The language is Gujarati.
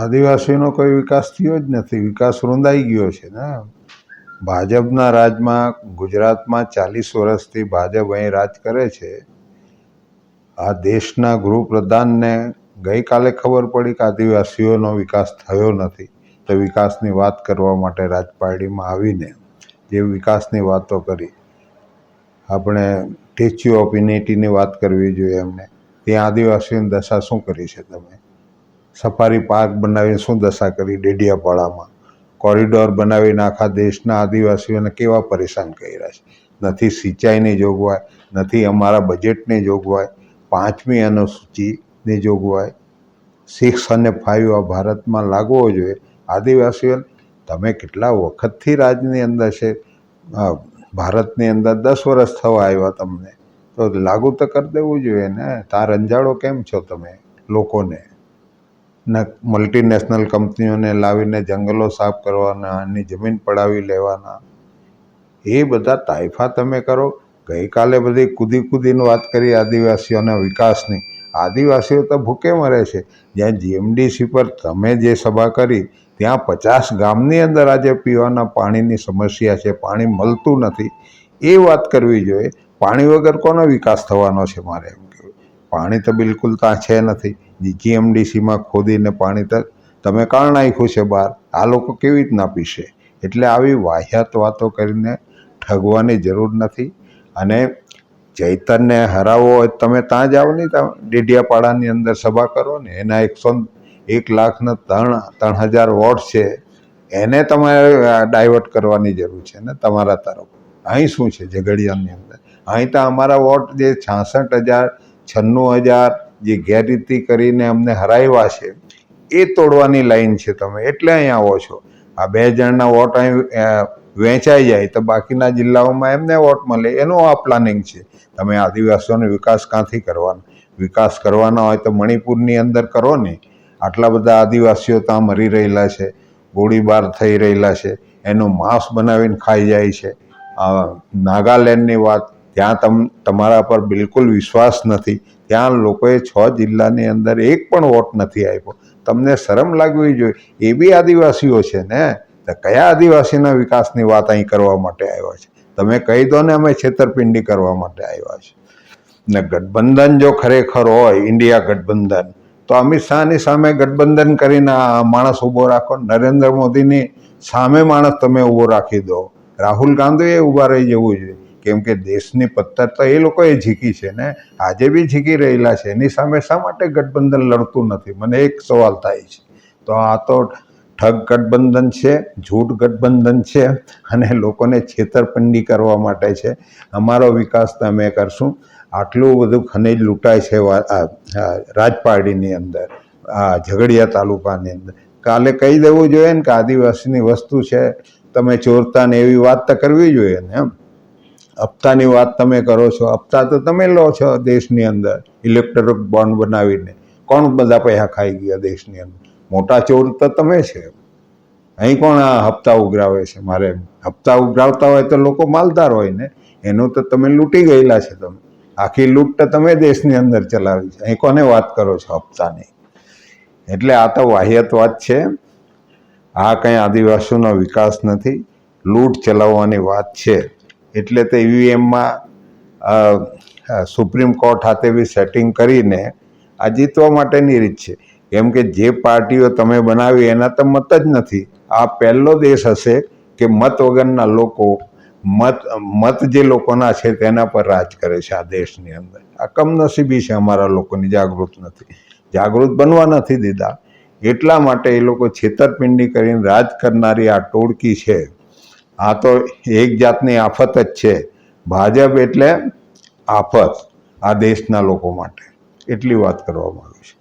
આદિવાસીનો કોઈ વિકાસ થયો જ નથી. વિકાસ રૂંધાઈ ગયો છે ને. ભાજપના રાજમાં ગુજરાતમાં 40 વર્ષથી ભાજપ અહીં રાજ કરે છે. આ દેશના ગૃહપ્રધાનને ગઈકાલે ખબર પડી કે આદિવાસીઓનો વિકાસ થયો નથી, તો વિકાસની વાત કરવા માટે રાજપારડીમાં આવીને જે વિકાસની વાતો કરી, આપણે સ્ટેચ્યુ ઓફ યુનિટીની વાત કરવી જોઈએ એમને. ત્યાં આદિવાસીઓની દશા શું કરી છે તમે? સફારી પાર્ક બનાવીને શું દશા કરી? ડેડિયાપાડામાં કોરિડોર બનાવીને આખા દેશના આદિવાસીઓને કેવા પરેશાન કર્યા છે. નથી સિંચાઈની જોગવાઈ, નથી અમારા બજેટની જોગવાઈ, 5મી અનુસૂચિની જોગવાઈ. 6 અને 5 આ ભારતમાં લાગવો જોઈએ. આદિવાસીઓને તમે કેટલા વખતથી રાજની અંદર છે, ભારતની અંદર 10 વર્ષ થવા આવ્યા તમને, તો લાગુ તો કરી દેવું જોઈએ ને. તાર રંજાડો કેમ છો તમે લોકોને? ને મલ્ટીનેશનલ કંપનીઓને લાવીને જંગલો સાફ કરવાના, એની જમીન પડાવી લેવાના, એ બધા તાઇફા તમે કરો. ગઈકાલે બધી કૂદીને વાત કરી આદિવાસીઓના વિકાસની. આદિવાસીઓ તો ભૂખે મરે છે. જ્યાં જીએમડીસી પર તમે જે સભા કરી ત્યાં 50 ગામની અંદર આજે પીવાના પાણીની સમસ્યા છે, પાણી મળતું નથી. એ વાત કરવી જોઈએ. પાણી વગર કોનો વિકાસ થવાનો છે? મારે એમ કહેવું, પાણી તો બિલકુલ ત્યાં છે નથી. જીએમડીસીમાં ખોદીને પાણી તો તમે કાળ નાખ્યું છે બહાર. આ લોકો કેવી રીતના પીશે? એટલે આવી વાહિયાત વાતો કરીને ઠગવાની જરૂર નથી. અને ચૈતનને હરાવવો હોય તમે ત્યાં જાઓ ને, ત્યાં ડેડિયાપાડાની અંદર સભા કરો ને. એના 1,01,03,000 વોટ છે, એને તમારે ડાયવર્ટ કરવાની જરૂર છે ને તમારા તરફ. અહીં શું છે ઝઘડિયાની અંદર? અહીં તો અમારા વોટ જે 66,000 96,000 જે ગેરરીતિ કરીને અમને હરાવ્યા છે, એ તોડવાની લાઈન છે તમે, એટલે અહીં આવો છો. આ 2 જણના વોટ અહીં વહેંચાઈ જાય તો બાકીના જિલ્લાઓમાં એમને વોટ મળે, એનું આ પ્લાનિંગ છે. તમે આદિવાસીઓનો વિકાસ ક્યાંથી કરવાનો? વિકાસ કરવાનો હોય તો મણિપુરની અંદર કરો ને. આટલા બધા આદિવાસીઓ ત્યાં મરી રહેલા છે, ગોળીબાર થઈ રહેલા છે, એનું માંસ બનાવીને ખાઈ જાય છે. નાગાલેન્ડની વાત, ત્યાં તમારા પર બિલકુલ વિશ્વાસ નથી. ત્યાં લોકોએ 6 જિલ્લાની અંદર એક પણ વોટ નથી આપ્યો. તમને શરમ લાગવી જોઈએ. એ બી આદિવાસીઓ છે ને. તો કયા આદિવાસીના વિકાસની વાત અહીં કરવા માટે આવ્યા છે? તમે કહી દો ને અમે છેતરપિંડી કરવા માટે આવ્યા છે. ને ગઠબંધન જો ખરેખર હોય, ઇન્ડિયા ગઠબંધન, તો અમિત શાહની સામે ગઠબંધન કરીને આ માણસ ઊભો રાખો. નરેન્દ્ર મોદીની સામે માણસ તમે ઊભો રાખી દો. રાહુલ ગાંધીએ ઊભા રહી જવું જોઈએ. કેમ કે દેશની પત્તર તો એ લોકોએ ઝીકી છે ને, આજે બી ઝીકી રહેલા છે. એની સામે શા માટે ગઠબંધન લડતું નથી? મને એક સવાલ થાય છે. તો આ તો ઠગ ગઠબંધન છે, જૂઠ ગઠબંધન છે, અને લોકોને છેતરપિંડી કરવા માટે છે. અમારો વિકાસ તો અમે કરશું. આટલું બધું ખનિજ લૂંટાય છે રાજપારડીની અંદર, આ ઝઘડિયા તાલુકાની અંદર. કાલે કહી દેવું જોઈએ ને કે આદિવાસીની વસ્તુ છે, તમે ચોરતા ને, એવી વાત તો કરવી જોઈએ ને. એમ હપ્તાની વાત તમે કરો છો. હપ્તા તો તમે લો છો દેશની અંદર ઇલેક્ટ્રોનિક બોન્ડ બનાવીને. કોણ બધા પૈસા ખાઈ ગયા દેશની અંદર? મોટા ચોર તો તમે છે. અહીં કોણ આ હપ્તા ઉઘરાવે છે? મારે હપ્તા ઉઘરાવતા હોય તો લોકો માલદાર હોય ને. એનું તો તમે લૂંટી ગયેલા છે. તમે આખી લૂંટ તો તમે દેશની અંદર ચલાવી છે. અહીં કોને વાત કરો છો હપ્તાની? એટલે આ તો વાહિયાત વાત છે. આ કંઈ આદિવાસીઓનો વિકાસ નથી, લૂંટ ચલાવવાની વાત છે. એટલે તો ઈવીએમમાં સુપ્રીમ કોર્ટ સાથે બી સેટિંગ કરીને આ જીતવા માટેની રીત છે. કેમ કે જે પાર્ટીઓ તમે બનાવી એના તો મત જ નથી. આ પહેલો દેશ હશે કે મત વગરના લોકો, મત જે લોકોના છે તેના પર રાજ કરે છે આ દેશની અંદર. આ કમનસીબી છે અમારા લોકોની. જાગૃત નથી, જાગૃત બનવા નથી દીધા. એટલા માટે એ લોકો છેતરપિંડી કરીને રાજ કરનારી આ ટોળકી છે. આ તો એક જાતની આફત જ છે. ભાજપ એટલે આફત આ દેશના લોકો માટે. એટલી વાત કરવા માંગુ છું.